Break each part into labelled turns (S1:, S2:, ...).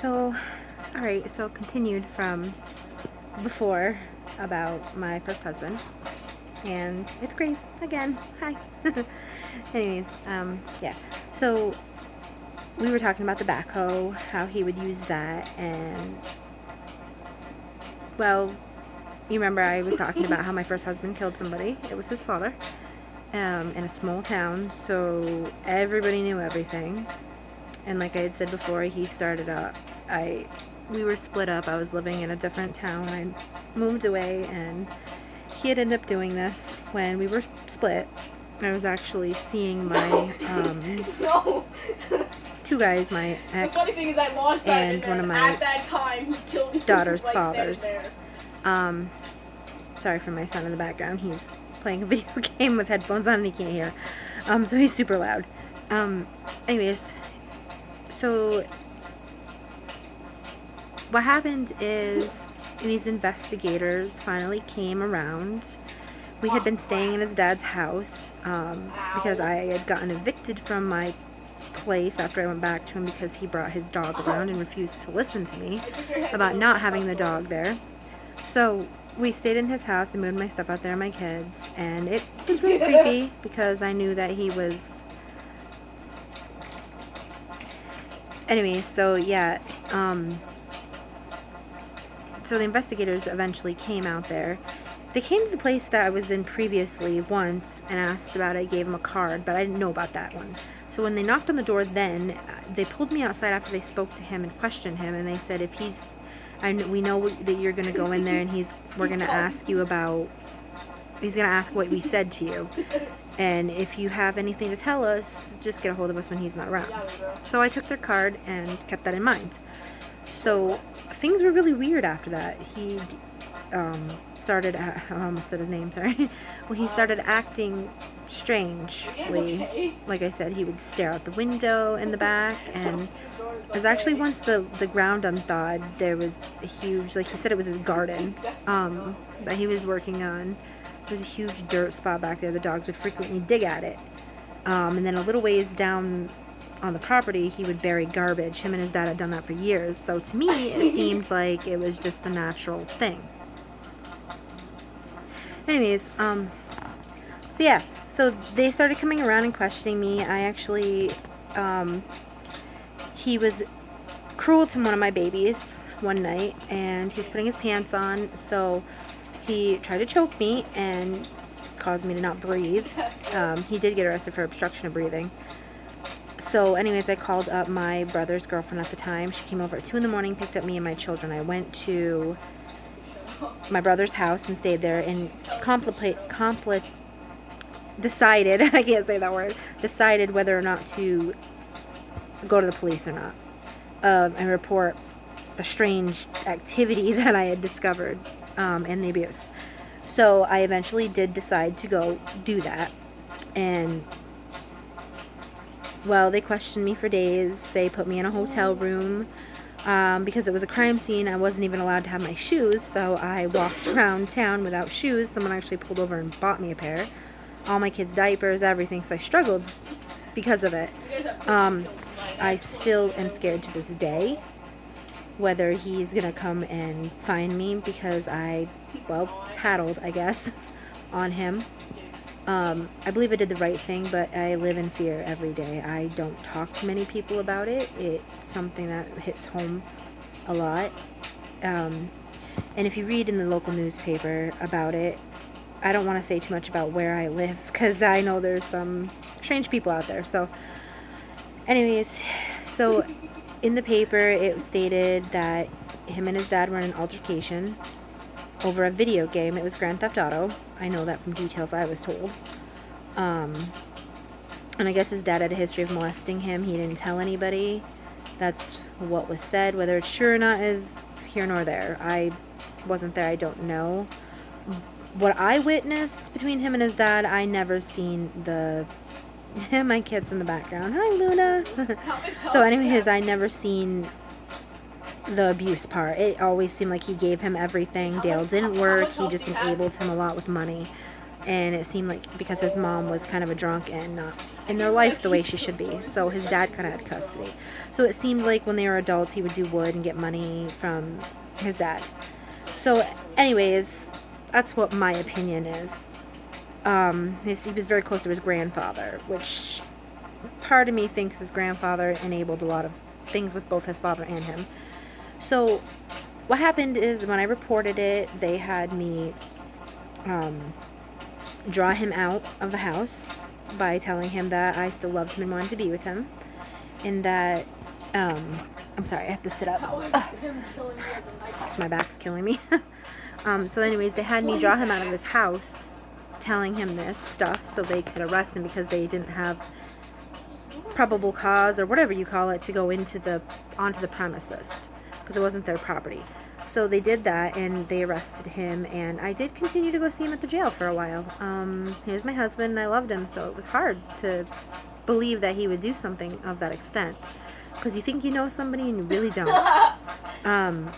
S1: So, alright, so continued from before about my first husband. And it's Grace again. Hi. Anyways, yeah. So, we were talking about the backhoe, how he would use that, and, well, you remember I was talking about how my first husband killed somebody. It was his father, in a small town, so everybody knew everything. And like I had said before, he started up. We were split up. I was living in a different town. I moved away, and he had ended up doing this when we were split. I was actually seeing my
S2: No.
S1: two guys, my ex
S2: The funny thing is I lost that,
S1: and one of my
S2: at that time he killed me
S1: daughter's
S2: right
S1: fathers.
S2: there.
S1: Sorry for my son in the background. He's playing a video game with headphones on and he can't hear. So he's super loud. Anyways, so what happened is these investigators finally came around. We had been staying in his dad's house because I had gotten evicted from my place after I went back to him because he brought his dog around and refused to listen to me about not having the dog there. So we stayed in his house. They moved my stuff out there, my kids, and it was really creepy because I knew that he was... Anyway, so yeah, so the investigators eventually came out there. They came to the place that I was in previously once and asked about it. I gave them a card, but I didn't know about that one. So when they knocked on the door then, they pulled me outside after they spoke to him and questioned him, and they said, if he's... we know that you're going to go in there and we're going to ask you about... He's going to ask what we said to you. And if you have anything to tell us, just get a hold of us when he's not around. So I took their card and kept that in mind. So things were really weird after that. He started... I almost said his name, sorry. Well, he started acting strangely. Like I said, he would stare out the window in the back, and it was actually once the ground unthawed, there was a huge, like he said, it was his garden that he was working on. There was a huge dirt spot back there. The dogs would frequently dig at it. And then a little ways down on the property, he would bury garbage. Him and his dad had done that for years. So to me, it seemed like it was just a natural thing. Anyways, so yeah. So they started coming around and questioning me. I actually, he was cruel to one of my babies one night, and he was putting his pants on, so he tried to choke me and caused me to not breathe. He did get arrested for obstruction of breathing. So anyways, I called up my brother's girlfriend at the time. She came over at 2 in the morning, picked up me and my children. I went to my brother's house and stayed there and decided, I can't say that word, decided whether or not to go to the police or not, and report the strange activity that I had discovered, and the abuse. So I eventually did decide to go do that, and well, they questioned me for days. They put me in a hotel room, because it was a crime scene. I wasn't even allowed to have my shoes, so I walked around town without shoes. Someone actually pulled over and bought me a pair. All my kids' diapers, everything, so I struggled because of it. I still am scared to this day whether he's gonna come and find me because I, well, tattled, I guess, on him. I believe I did the right thing, but I live in fear every day. I don't talk to many people about it. It's something that hits home a lot. And if you read in the local newspaper about it, I don't want to say too much about where I live because I know there's some strange people out there. So anyways, so in the paper it stated that him and his dad were in an altercation over a video game. It was Grand Theft Auto. I know that from details I was told. And I guess his dad had a history of molesting him. He didn't tell anybody. That's what was said. Whether it's true or not is here nor there. I wasn't there. I don't know. What I witnessed between him and his dad, I never seen my kids in the background. Hi, Luna. So anyways, I never seen the abuse part. It always seemed like he gave him everything. Dale didn't work. He just enabled him a lot with money. And it seemed like because his mom was kind of a drunk and not in their life the way she should be, so his dad kind of had custody. So it seemed like when they were adults, he would do wood and get money from his dad. So anyways, that's what my opinion is. He was very close to his grandfather, which part of me thinks his grandfather enabled a lot of things with both his father and him. So what happened is when I reported it, they had me draw him out of the house by telling him that I still loved him and wanted to be with him, and that I'm sorry, I have to sit up.
S2: How is him killing me as a knife?
S1: My back's killing me. So anyways, they had me draw him out of his house, telling him this stuff so they could arrest him because they didn't have probable cause or whatever you call it to go onto the premises because it wasn't their property. So they did that and they arrested him, and I did continue to go see him at the jail for a while. He was my husband and I loved him, so it was hard to believe that he would do something of that extent because you think you know somebody and you really don't.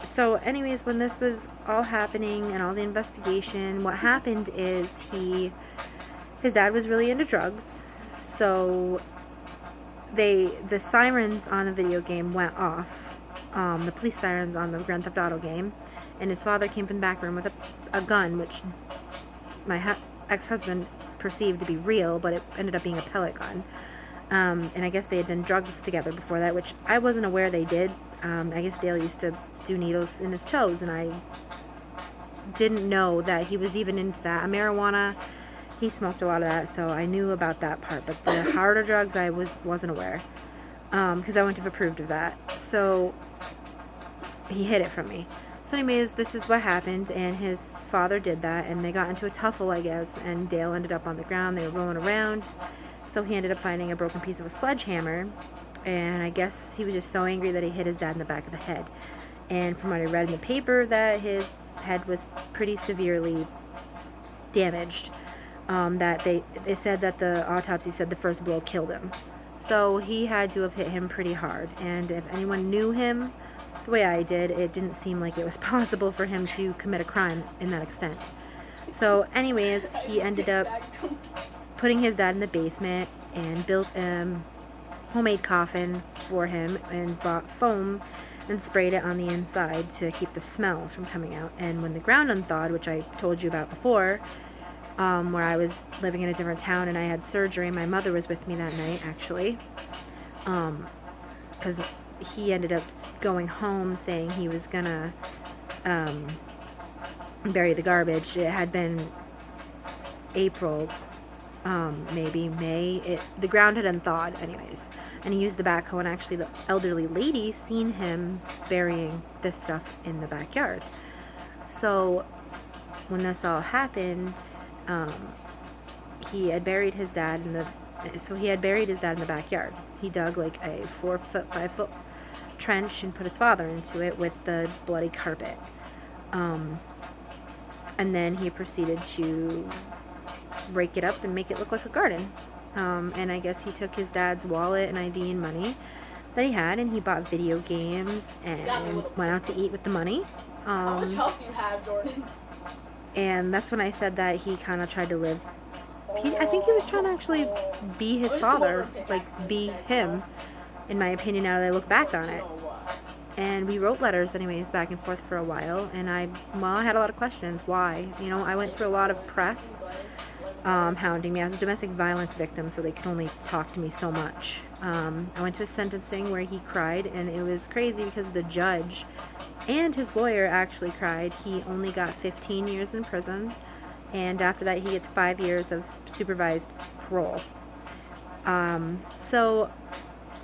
S1: So anyways, when this was all happening and all the investigation, what happened is his dad was really into drugs. So the sirens on the video game went off, the police sirens on the Grand Theft Auto game, and his father came from the back room with a gun, which my ex-husband perceived to be real, but it ended up being a pellet gun. And I guess they had done drugs together before that, which I wasn't aware they did. I guess Dale used to do needles in his toes, and I didn't know that he was even into that. Marijuana, he smoked a lot of that, so I knew about that part. But the harder drugs, I wasn't aware, because I wouldn't have approved of that. So he hid it from me. So anyways, this is what happened, and his father did that, and they got into a tuffle, I guess, and Dale ended up on the ground. They were rolling around, so he ended up finding a broken piece of a sledgehammer, and I guess he was just so angry that he hit his dad in the back of the head. And from what I read in the paper, that his head was pretty severely damaged. That they said that the autopsy said the first blow killed him. So he had to have hit him pretty hard. And if anyone knew him the way I did, it didn't seem like it was possible for him to commit a crime in that extent. So anyways, he ended up putting his dad in the basement and built a homemade coffin for him and bought foam and sprayed it on the inside to keep the smell from coming out. And when the ground unthawed, which I told you about before, where I was living in a different town and I had surgery, my mother was with me that night actually, because he ended up going home saying he was gonna bury the garbage. It had been April, maybe May. The ground had unthawed anyways, and he used the backhoe, and actually the elderly lady seen him burying this stuff in the backyard. So when this all happened, he had buried his dad in the backyard. He dug like a 4-foot, 5-foot trench and put his father into it with the bloody carpet. And then he proceeded to rake it up and make it look like a garden. And I guess he took his dad's wallet and ID and money that he had, and he bought video games and went out to eat with the money.
S2: How much health do you have, Jordan?
S1: And that's when I said that he kind of tried to live. I think he was trying to actually be his father, like be him, in my opinion, now that I look back on it. And we wrote letters anyways back and forth for a while, and I had a lot of questions. Why? I went through a lot of press hounding me. I was a domestic violence victim, so they could only talk to me so much. I went to a sentencing where he cried, and it was crazy because the judge and his lawyer actually cried. He only got 15 years in prison, and after that he gets 5 years of supervised parole.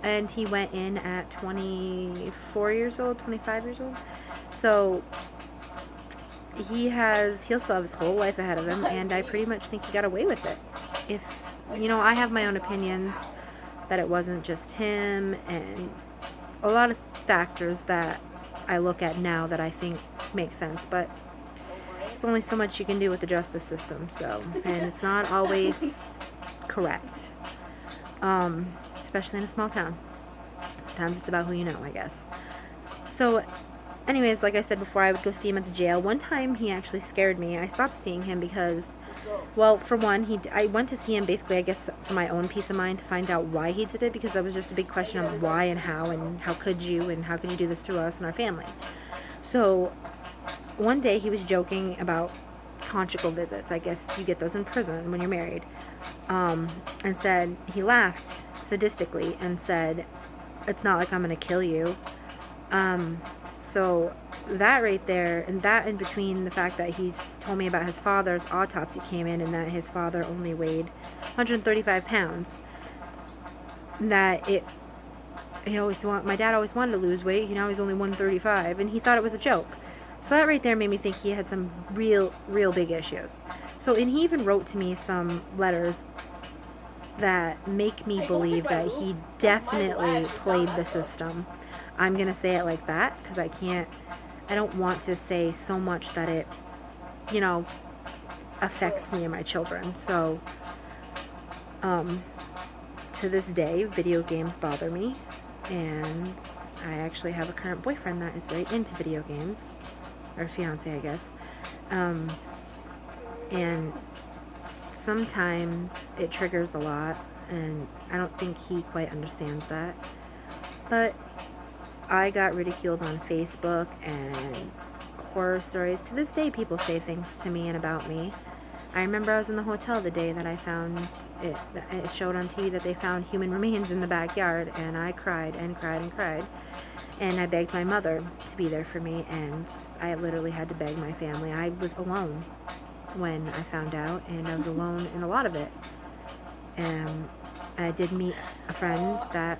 S1: And he went in at 24 years old, 25 years old. So he'll still have his whole life ahead of him, and I pretty much think he got away with it. If, I have my own opinions that it wasn't just him, and a lot of factors that I look at now that I think make sense, but there's only so much you can do with the justice system, and it's not always correct. Especially in a small town. Sometimes it's about who you know, I guess. So anyways, like I said before, I would go see him at the jail. One time he actually scared me. I stopped seeing him because, well, for one, I went to see him basically, I guess, for my own peace of mind to find out why he did it, because that was just a big question of why and how could you do this to us and our family. So one day he was joking about conjugal visits. I guess you get those in prison when you're married. And said, he laughed sadistically and said, "It's not like I'm going to kill you." So that right there, and that in between the fact that he's told me about his father's autopsy came in and that his father only weighed 135 pounds. That my dad always wanted to lose weight. Now he's only 135, and he thought it was a joke. So that right there made me think he had some real big issues. So, and he even wrote to me some letters that make me believe that he definitely played the system. I'm going to say it like that because I don't want to say so much that it, affects me and my children. So, to this day, video games bother me, and I actually have a current boyfriend that is very into video games, or fiance, I guess, and sometimes it triggers a lot, and I don't think he quite understands that, but I got ridiculed on Facebook and horror stories. To this day, people say things to me and about me. I remember I was in the hotel the day that I found it showed on TV that they found human remains in the backyard, and I cried and cried and cried. And I begged my mother to be there for me, and I literally had to beg my family. I was alone when I found out, and I was alone in a lot of it. And I did meet a friend that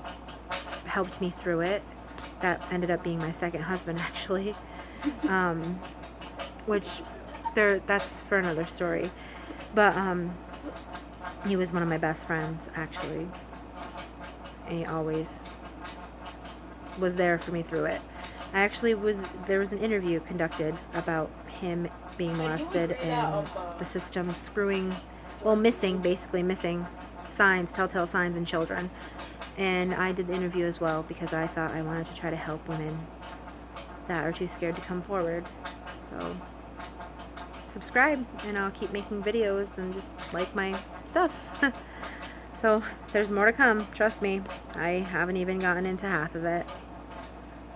S1: helped me through it. That ended up being my second husband, actually. That's for another story. But he was one of my best friends, actually. And he always was there for me through it. There was an interview conducted about him being molested and the system missing signs, telltale signs in children. And I did the interview as well because I thought I wanted to try to help women that are too scared to come forward. So subscribe and I'll keep making videos and just like my stuff. So there's more to come, trust me. I haven't even gotten into half of it.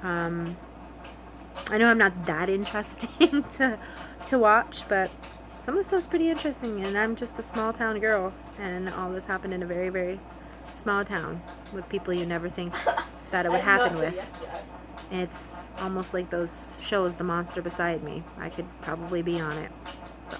S1: I know I'm not that interesting to watch, but some of the stuff's pretty interesting, and I'm just a small town girl, and all this happened in a very, very small town with people you never think that it would happen with. It's almost like those shows, The Monster Beside Me. I could probably be on it. So